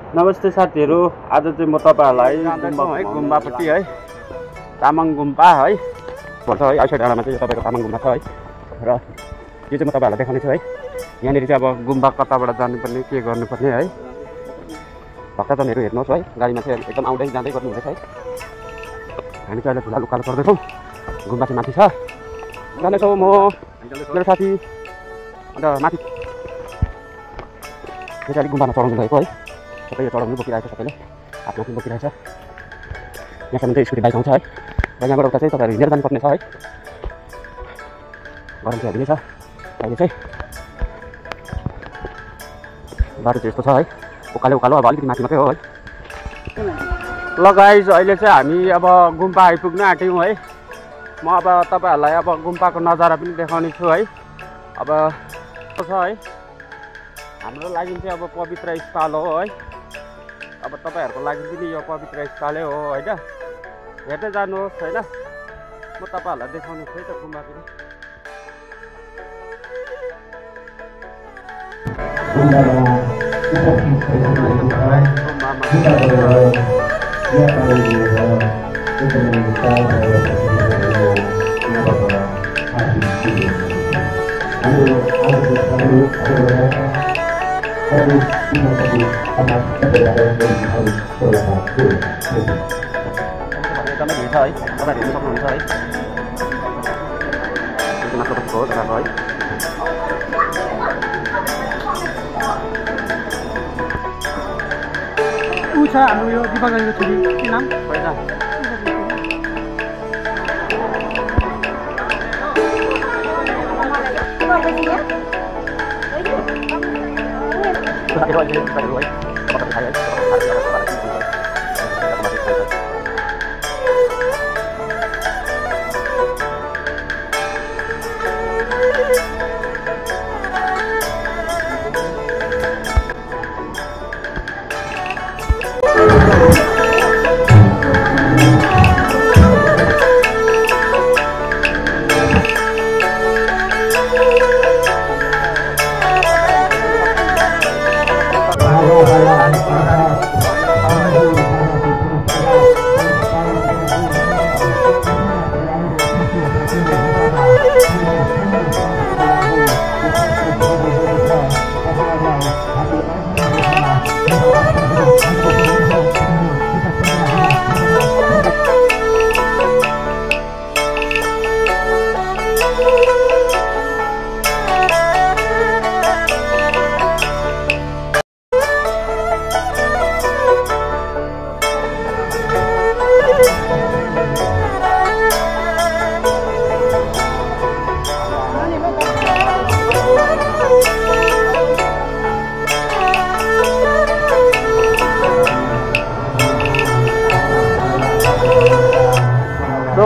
नमस्ते साथीहरू, आज चाहिँ म तपाईहरुलाई गुम्बापट्टि है तामाङ गुम्बा है भन्छ है। आइसाइड डाँडामा चाहिँ तपाईको तामाङ गुम्बा छ है र यो चाहिँ म तपाईहरुलाई देखाउने छु है। यहाँनिर चाहिँ अब गुम्बा कताबाट जानुपर्ने के गर्नुपर्ने है भक्तजनहरू हेर्नुहोस् है। गाडीमा चाहिँ एकदम आउँदै जाँदै गर्नुहुँदैछ है। हामी चाहिँ अहिले फिलहाल उकालो पर्दैछौँ। गुम्बा चाहिँ माथि छ जानेछौँ म मेरो साथी अन्त माथि यो चाहिँ अलिक गुम्बामा चढाउनु भएको है। सबै यो चढाउनु बोकिरहेको छ, सबैले आफ्नो आफ्नो बोकिरहेछ। यहाँसम्म चाहिँ स्कुटी बाइक आउँछ है र यहाँबाट उता चाहिँ तपाईँहरू हिँडेर जानुपर्ने छ है। गरम चाहिँ हेर्ने छ अहिले चाहिँ बाटो चाहिँ यस्तो छ है। उकालो उकालो अब अलिकति माथि मात्रै हो है। ल गाइज, अहिले चाहिँ हामी अब गुम्बा आइपुग्न आँट्यौँ है। म अब तपाईँहरूलाई अब गुम्बाको नजारा पनि देखाउने छु है। अब छ है हाम्रो लागि चाहिँ अब पवित्र स्थल हो है। अब तपाईहरुको लागि पनि यो पवित्र स्थलै हो हैन। हेर्दै जानुहोस् हैन। म तपाईहरुलाई देखाउने छु है त गुम्बा पनि। एकदमै भिड छ है, तपाईहरु हेर्न सक्नुहुन्छ है। यो माथिल्लोपट्टिको हो जग्गा है। ऊ छ हाम्रो यो दिपागाईको छोरी, के नाम होइन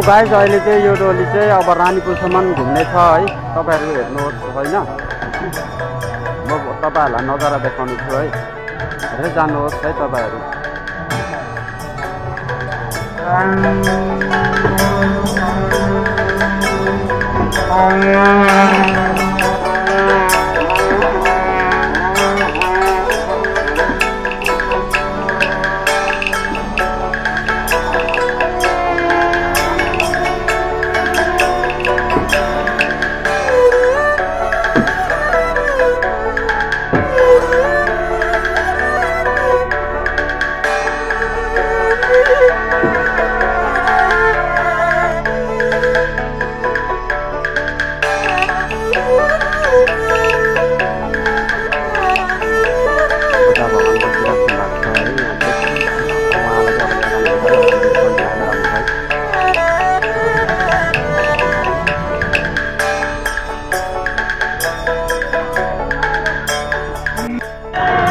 गाइज, अहिले चाहिँ यो डोली चाहिँ अब रानीपुलसम्म घुम्ने छ है। तपाईहरु हेर्नुहोस् हैन। म तपाईहरुलाई नजारा देखाउने छु है। हेर्दै जानुहोस् है तपाईहरु।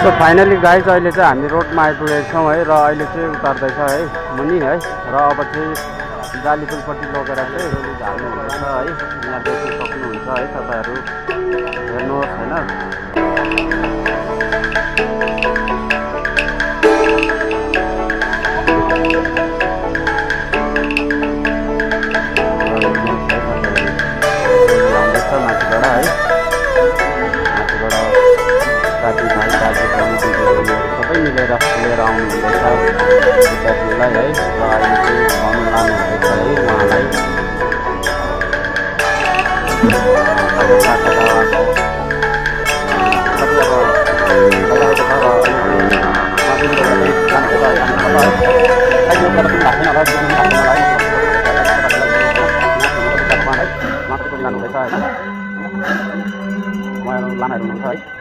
सो फाइनली गाइज, अहिले चाहिँ हामी रोडमा आइपुगेका छौँ है। र अहिले चाहिँ उतार्दैछ है मुनि है। र अब चाहिँ जालीपुलपट्टि लगेर चाहिँ रोली झाल्नु हुँदैछ है। यहाँ देख्न सक्नुहुन्छ है तपाईहरु हेर्नुहोस् हैन। माथिबाट है, माथिबाट साथी भाइ दाजु बहिनी दिदीबहिनीहरू सबै मिलेर लिएर आउनुहुँदैछ विद्यार्थीलाई है र अहिले चाहिँ घुमाउनु लानुहुँदैछ है उहाँलाई लानुहुँदैछ होइन उहाँहरू लामाहरू हुनुहुन्छ है